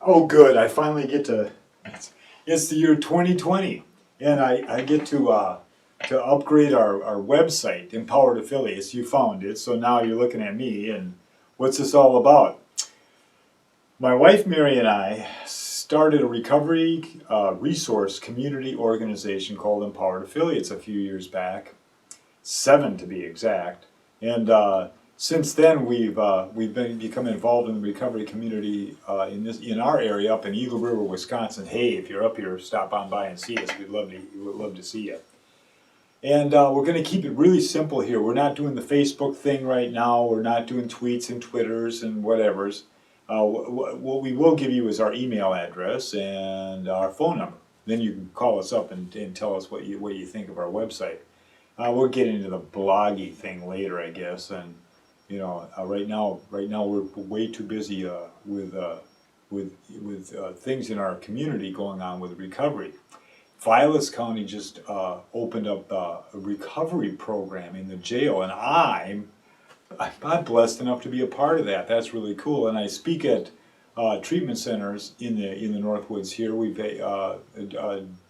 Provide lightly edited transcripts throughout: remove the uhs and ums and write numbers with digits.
Oh, good. I finally get to. It's the year 2020, and I get to upgrade our website, Empowered Affiliates. You found it, so now you're looking at me. And what's this all about? My wife Mary and I started a recovery resource community organization called Empowered Affiliates a few years back, 7 to be exact, and since then we've become involved in the recovery community in our area up in Eagle River, Wisconsin. Hey, if you're up here, stop on by and see us. We would love to see you. And we're going to keep it really simple here. We're not doing the Facebook thing right now. We're not doing tweets and Twitters and whatevers. What we will give you is our email address and our phone number. Then you can call us up and tell us what you think of our website. We'll get into the bloggy thing later, I guess. And you know, right now we're way too busy with things in our community going on with recovery. Vilas County just opened up a recovery program in the jail, and I'm blessed enough to be a part of that. That's really cool. And I speak at treatment centers in the Northwoods here. We've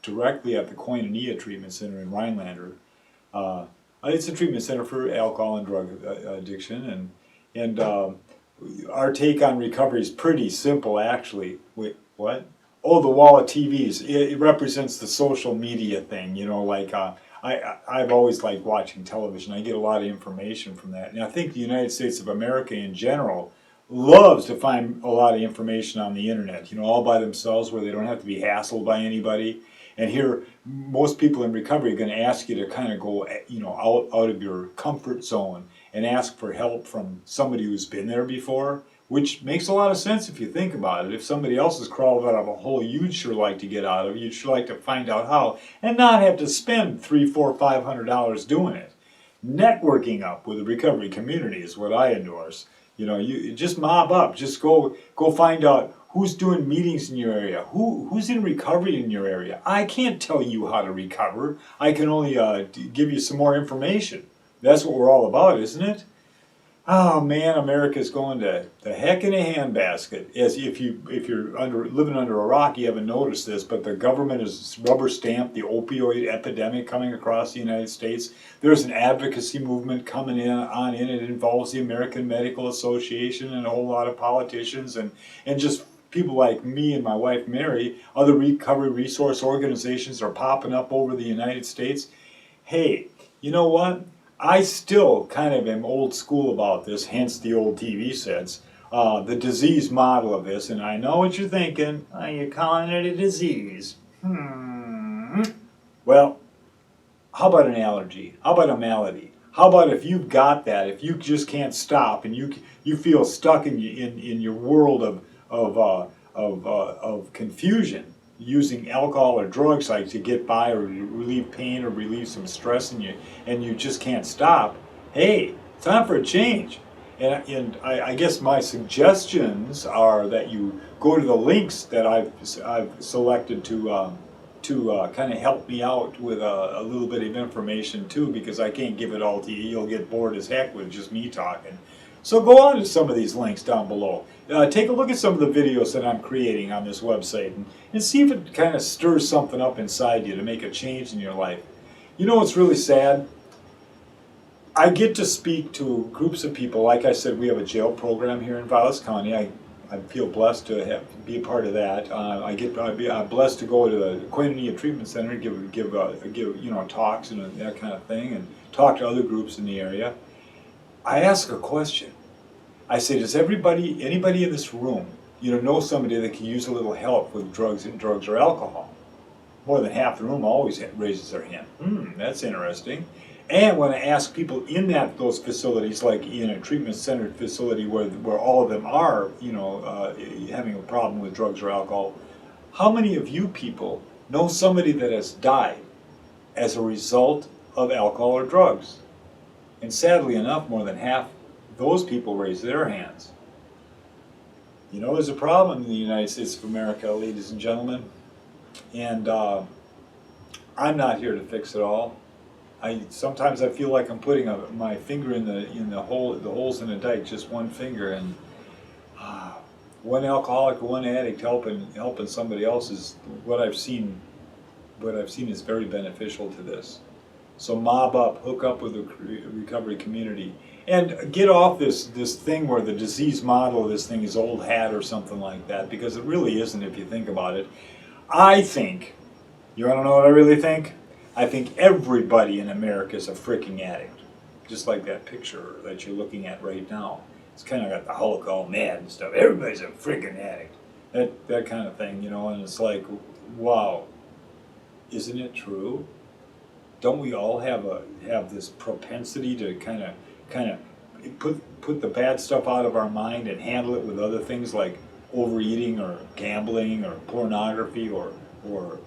directly at the Koinonia Treatment Center in Rhinelander. It's a treatment center for alcohol and drug addiction, and our take on recovery is pretty simple, actually. Wait, what? Oh, the wall of TVs. It represents the social media thing, you know, like I've always liked watching television. I get a lot of information from that. And I think the United States of America in general loves to find a lot of information on the internet, you know, all by themselves where they don't have to be hassled by anybody. And here, most people in recovery are going to ask you to kind of go, you know, out of your comfort zone and ask for help from somebody who's been there before, which makes a lot of sense if you think about it. If somebody else has crawled out of a hole you'd sure like to get out of, you'd sure like to find out how and not have to spend $300, $400, $500 doing it. Networking up with the recovery community is what I endorse. You know, you just mob up, just go find out who's doing meetings in your area, who's in recovery in your area. I can't tell you how to recover. I can only give you some more information. That's what we're all about, isn't it? Oh man, America's going to the heck in a handbasket. As if you're living under a rock, you haven't noticed this, but the government has rubber stamped the opioid epidemic coming across the United States. There's an advocacy movement coming in. It involves the American Medical Association and a whole lot of politicians and just people like me and my wife Mary. Other recovery resource organizations are popping up over the United States. Hey, you know what? I still kind of am old school about this, hence the old TV sets, the disease model of this, and I know what you're thinking. Are you calling it a disease? Well, how about an allergy? How about a malady? How about if you've got that, if you just can't stop and you feel stuck in your world of confusion, using alcohol or drugs like to get by or relieve pain or relieve some stress in you, and you just can't stop, hey, time for a change. And I guess my suggestions are that you go to the links that I've selected to kind of help me out with a little bit of information too, because I can't give it all to you. You'll get bored as heck with just me talking. So go on to some of these links down below. Take a look at some of the videos that I'm creating on this website and see if it kind of stirs something up inside you to make a change in your life. You know what's really sad? I get to speak to groups of people. Like I said, we have a jail program here in Vilas County. I feel blessed to be a part of that. I'm blessed to go to the Koinonia Treatment Center, give you know, talks and that kind of thing, and talk to other groups in the area. I ask a question. I say, does anybody in this room, you know somebody that can use a little help with drugs or alcohol? More than half the room always raises their hand. That's interesting. And when I ask people in those facilities, like in a treatment center facility where all of them are, you know, having a problem with drugs or alcohol, how many of you people know somebody that has died as a result of alcohol or drugs? And sadly enough, more than half those people raise their hands. You know, there's a problem in the United States of America, ladies and gentlemen, and I'm not here to fix it all. Sometimes I feel like I'm putting my finger in the holes in the dike, just one finger, and one alcoholic, one addict helping somebody else is what I've seen. What I've seen is very beneficial to this. So mob up, hook up with the recovery community, and get off this thing where the disease model of this thing is old hat or something like that, because it really isn't if you think about it. I think, you want to know what I really think? I think everybody in America is a freaking addict, just like that picture that you're looking at right now. It's kind of got the Hulk all mad and stuff. Everybody's a freaking addict. That kind of thing, you know. And it's like, wow, isn't it true? Don't we all have this propensity to kind of put the bad stuff out of our mind and handle it with other things like overeating or gambling or pornography or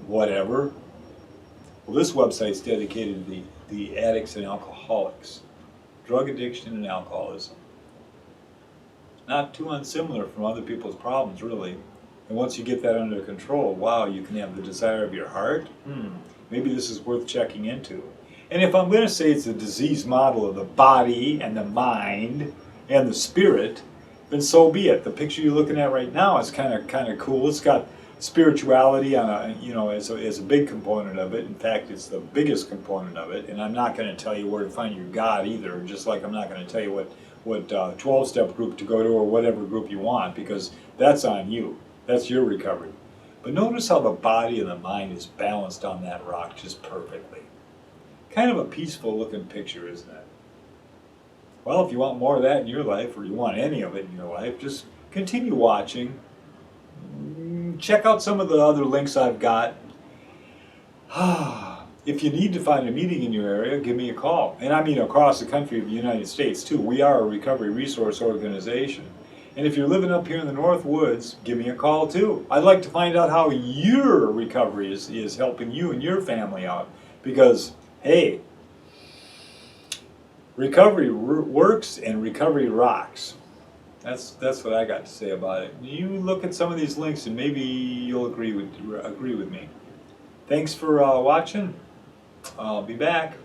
whatever? Well, this website's dedicated to the addicts and alcoholics, drug addiction and alcoholism. Not too unsimilar from other people's problems, really. And once you get that under control, wow, you can have the desire of your heart. Maybe this is worth checking into. And if I'm going to say it's a disease model of the body and the mind and the spirit, then so be it. The picture you're looking at right now is kind of cool. It's got spirituality on as a big component of it. In fact, it's the biggest component of it. And I'm not going to tell you where to find your God either, just like I'm not going to tell you what 12-step group to go to or whatever group you want, because that's on you. That's your recovery. But notice how the body and the mind is balanced on that rock just perfectly. Kind of a peaceful looking picture, isn't it? Well, if you want more of that in your life, or you want any of it in your life, just continue watching. Check out some of the other links I've got. If you need to find a meeting in your area, give me a call. And I mean across the country of the United States too. We are a recovery resource organization. And if you're living up here in the North Woods, give me a call too. I'd like to find out how your recovery is helping you and your family out. Because, hey, recovery works and recovery rocks. That's what I got to say about it. You look at some of these links and maybe you'll agree with me. Thanks for watching. I'll be back.